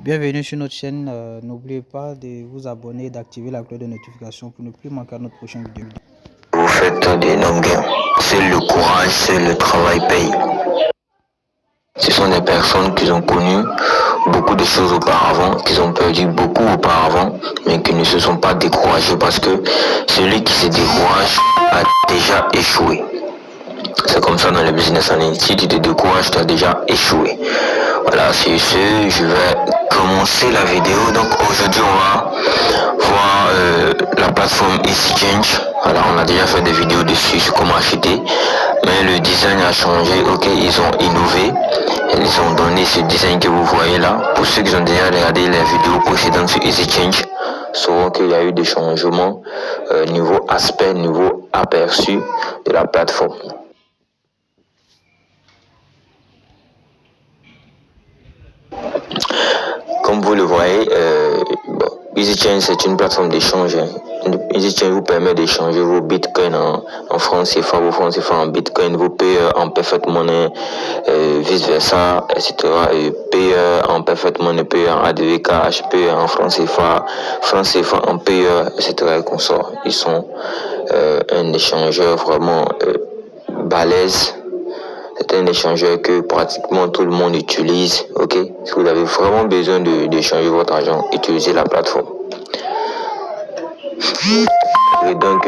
Bienvenue sur notre chaîne. N'oubliez pas de vous abonner et d'activer la cloche de notification pour ne plus manquer notre prochaine vidéo. Vous faites d'énormes gains. C'est le courage, c'est le travail paye. Ce sont des personnes qui ont connu beaucoup de choses auparavant, qui ont perdu beaucoup auparavant, mais qui ne se sont pas découragés parce que celui qui se décourage a déjà échoué. C'est comme ça dans le business en ligne. Si tu te décourages, tu as déjà échoué. Voilà, c'est ce, je vais commencer la vidéo. Donc aujourd'hui, on va voir la plateforme EasyChange. Voilà, on a déjà fait des vidéos dessus sur comment acheter, mais le design a changé. Ok, ils ont innové. Ils ont donné ce design que vous voyez là. Pour ceux qui ont déjà regardé les vidéos précédentes sur EasyChange, sauront qu'il y a eu des changements niveau aspect, niveau aperçu de la plateforme. Comme vous le voyez, EasyChange c'est une plateforme d'échange. EasyChange vous permet d'échanger vos bitcoins en francs CFA, vos francs CFA en bitcoin, vos payeurs en perfect money, vice versa, etc. Et payeurs en perfect money, payeurs en ADV cash, payeurs en francs CFA en payeurs, etc. et consorts. Ils sont un échangeur vraiment balèze. C'est un échangeur que pratiquement tout le monde utilise. Ok, si vous avez vraiment besoin d'échanger votre argent, utilisez la plateforme. Et donc,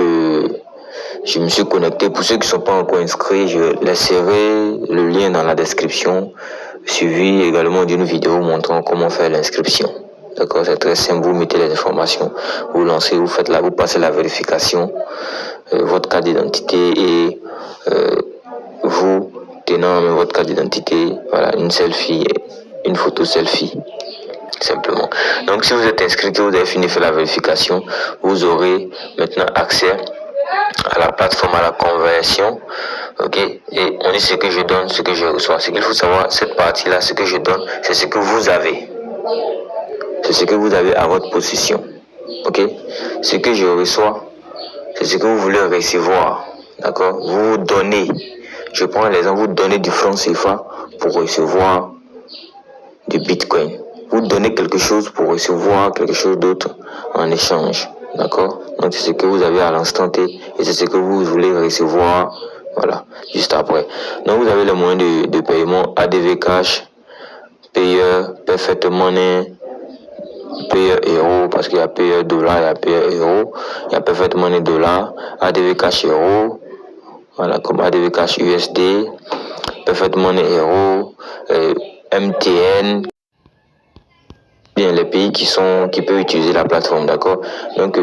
je me suis connecté. Pour ceux qui ne sont pas encore inscrits, je laisserai le lien dans la description, suivi également d'une vidéo montrant comment faire l'inscription. D'accord, c'est très simple. Vous mettez les informations, vous lancez, vous faites vous passez la vérification, votre carte d'identité et vous tenant votre carte d'identité, voilà, une selfie, une photo selfie, simplement. Donc, si vous êtes inscrit, que vous avez fini de faire la vérification, vous aurez maintenant accès à la plateforme, à la conversion, ok, et on dit ce que je donne, ce que je reçois. Ce qu'il faut savoir, cette partie-là, ce que je donne, c'est ce que vous avez. C'est ce que vous avez à votre possession, ok. Ce que je reçois, c'est ce que vous voulez recevoir, d'accord. Vous donnez. Je prends l'exemple, vous donnez du franc CFA pour recevoir du bitcoin. Vous donnez quelque chose pour recevoir quelque chose d'autre en échange. D'accord? Donc c'est ce que vous avez à l'instant T et c'est ce que vous voulez recevoir. Voilà, juste après. Donc vous avez les moyens de paiement ADV Cash, payeur, Perfect Money, payeur euro, parce qu'il y a payeur dollar, il y a payeur euro, il y a Perfect Money dollar, ADV Cash euro. Voilà, comme ADV Cash USD, Perfect Money Euro, MTN, bien les pays qui peuvent utiliser la plateforme, d'accord. Donc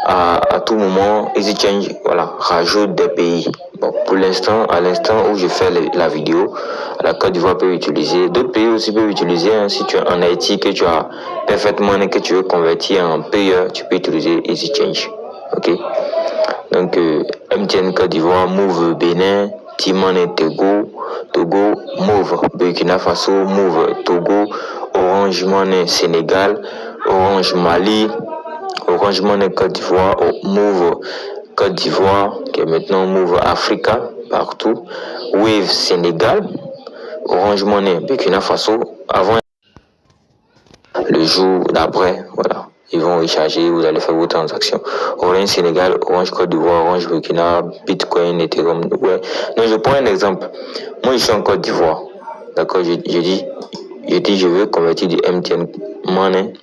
à tout moment, EasyChange, voilà, rajoute des pays. Bon, pour l'instant, à l'instant où je fais la vidéo, la Côte d'Ivoire peut utiliser, d'autres pays aussi peuvent utiliser. Hein, si tu es en Haïti, que tu as Perfect Money, que tu veux convertir en payeur, tu peux utiliser EasyChange, ok. Donc MTN Côte d'Ivoire, Move Bénin, Timone Togo, Move Burkina Faso, Move Togo, Orange Money Sénégal, Orange Mali, Orange Money Côte d'Ivoire, Move Côte d'Ivoire, qui est maintenant Move Africa, partout, Wave Sénégal, Orange Money Burkina Faso, avant le jour d'après, voilà. Ils vont recharger, vous allez faire vos transactions. Orange Sénégal, Orange Côte d'Ivoire, Orange Burkina, Bitcoin, Ethereum. Ouais. Donc je prends un exemple. Moi je suis en Côte d'Ivoire. D'accord, je dis je veux convertir du MTN Money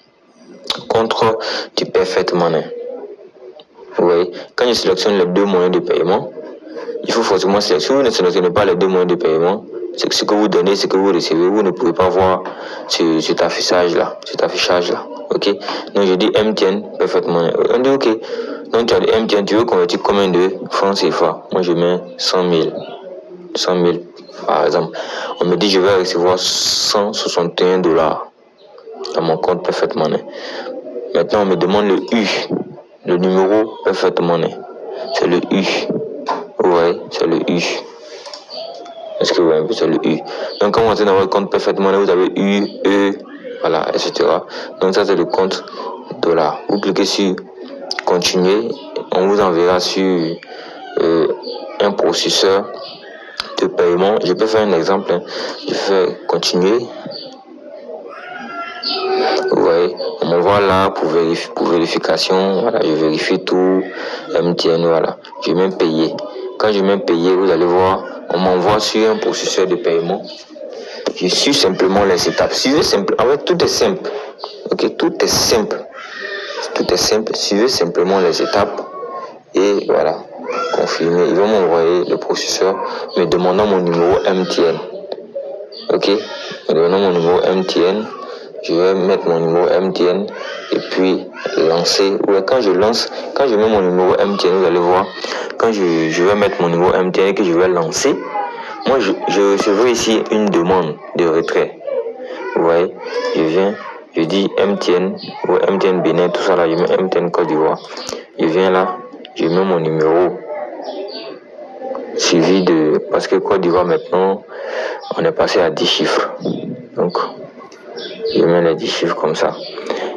contre du Perfect Money. Vous voyez, quand je sélectionne les deux moyens de paiement, il faut forcément sélectionner. Si vous ne sélectionnez pas les deux moyens de paiement, c'est que ce que vous donnez, ce que vous recevez, vous ne pouvez pas voir cet affichage-là. Ok? Donc je dis MTN, parfaitement. On dit ok. Donc tu as dit MTN, tu veux convertir combien de francs CFA? Moi je mets 100 000. 100 000 par exemple. On me dit je vais recevoir 161 dollars dans mon compte Perfect Money. Maintenant on me demande le U, le numéro Perfect Money. C'est le U. Vous voyez, c'est le U. Est-ce que vous voyez un peu, c'est le U. Donc quand vous entrez dans votre compte Perfect Money, vous avez U, E, voilà, etc. Donc ça c'est le compte dollar. Vous cliquez sur continuer, on vous enverra sur un processeur de paiement. Je peux faire un exemple, hein. Je fais continuer. Vous voyez, on m'envoie là pour vérification. Voilà, je vérifie tout. MTN, voilà. Je vais même payer. Quand je vais même payer, vous allez voir, on m'envoie sur un processus de paiement. Je suis simplement les étapes. Suivez simple. En fait, tout est simple. Ok, tout est simple. Tout est simple. Suivez simplement les étapes. Et voilà, confirmer. Ils vont m'envoyer le processeur me demandant mon numéro MTN. Ok, me demandant mon numéro MTN. Je vais mettre mon numéro MTN et puis lancer. Ouais, quand je mets mon numéro MTN, vous allez voir, quand je vais mettre mon numéro MTN et que je vais lancer, moi je recevrai ici une demande de retrait. Vous voyez, je dis MTN, ou MTN Bénin, tout ça là, je mets MTN Côte d'Ivoire. Je viens là, je mets mon numéro suivi de. Parce que Côte d'Ivoire maintenant, on est passé à 10 chiffres. Donc, je mets les 10 chiffres comme ça.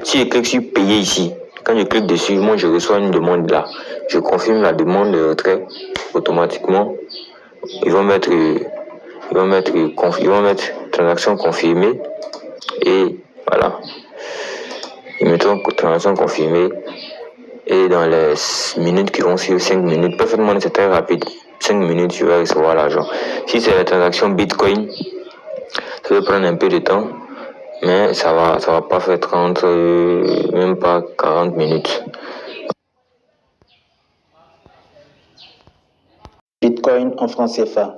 Si je clique sur payer ici, quand je clique dessus, moi je reçois une demande là. Je confirme la demande de retrait automatiquement. Ils vont mettre transaction confirmée et voilà. Ils mettront transaction confirmée et dans les minutes qui vont suivre, 5 minutes, parfaitement c'est très rapide. 5 minutes, je vais recevoir l'argent. Si c'est la transaction Bitcoin, ça va prendre un peu de temps. Mais ça va pas faire 30, même pas 40 minutes. Bitcoin en francs CFA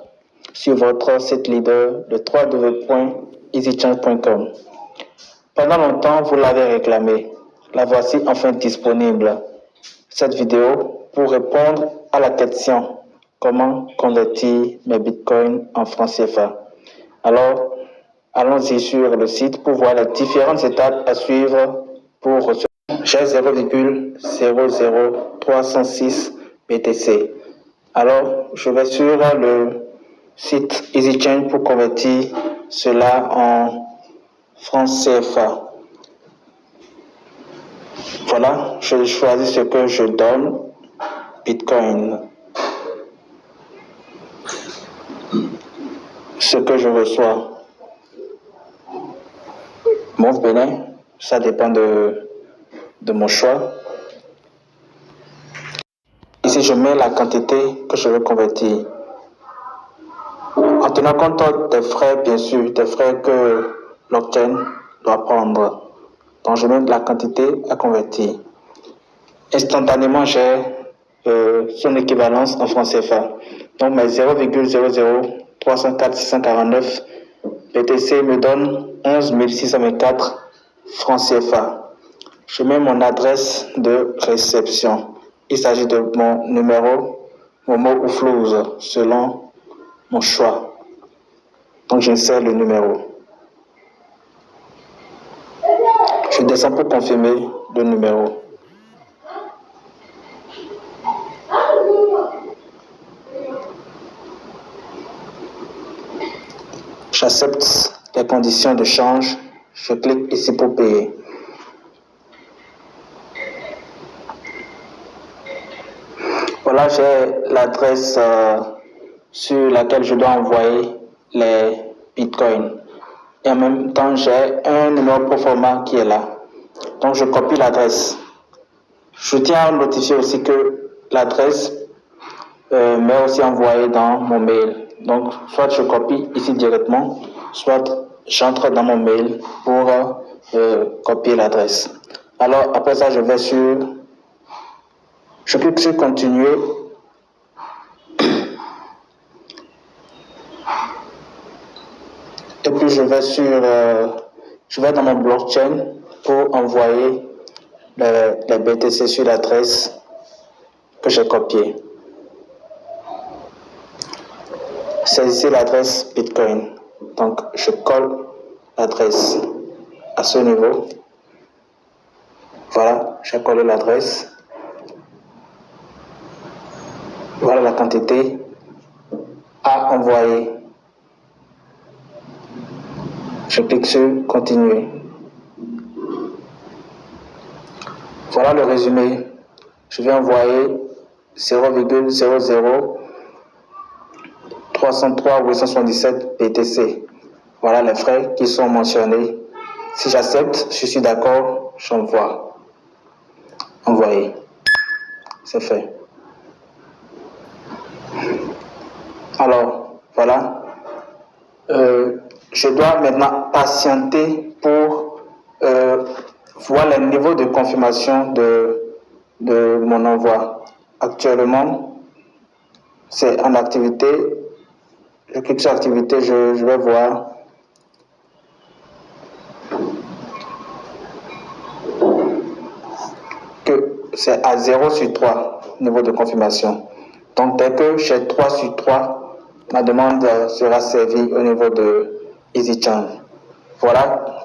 sur votre site leader de www.easychange.com. Pendant longtemps, vous l'avez réclamé. La voici enfin disponible. Cette vidéo pour répondre à la question comment convertir mes bitcoins en francs CFA. Alors, allons-y sur le site pour voir les différentes étapes à suivre pour recevoir. J'ai 0,00306 BTC. Alors, je vais sur le site EasyChange pour convertir cela en francs CFA. Voilà, je choisis ce que je donne, Bitcoin. Ce que je reçois. Move Bénin, ça dépend de mon choix. Ici, je mets la quantité que je veux convertir. En tenant compte des frais, bien sûr, des frais que blockchain doit prendre. Donc, je mets la quantité à convertir. Instantanément, j'ai son équivalence en francs CFA. Donc, mes 0,00304 649 BTC me donne 11 624 francs CFA. Je mets mon adresse de réception. Il s'agit de mon numéro Momo ou Flouse, selon mon choix. Donc, j'insère le numéro. Je descends pour confirmer le numéro. J'accepte les conditions de change. Je clique ici pour payer. Voilà, j'ai l'adresse sur laquelle je dois envoyer les bitcoins. Et en même temps, j'ai un numéro proforma qui est là. Donc, je copie l'adresse. Je tiens à notifier aussi que l'adresse m'est aussi envoyée dans mon mail. Donc, soit je copie ici directement, soit j'entre dans mon mail pour copier l'adresse. Alors, après ça, je clique sur continuer. Et puis, je vais dans mon blockchain pour envoyer les BTC sur l'adresse que j'ai copiée. C'est ici l'adresse Bitcoin. Donc, je colle l'adresse à ce niveau. Voilà, j'ai collé l'adresse. Voilà la quantité à envoyer. Je clique sur continuer. Voilà le résumé. Je vais envoyer 0,00377 BTC. Voilà les frais qui sont mentionnés Si j'accepte, je suis d'accord, j'envoie. Envoyer. C'est fait. Alors, voilà. Je dois maintenant patienter pour voir les niveaux de confirmation de mon envoi. Actuellement, c'est en activité. Je clique sur activité, je vais voir. Que c'est à 0 sur 3 niveau de confirmation. Donc, dès que j'ai 3 sur 3, ma demande sera servie au niveau de EasyChange. Voilà.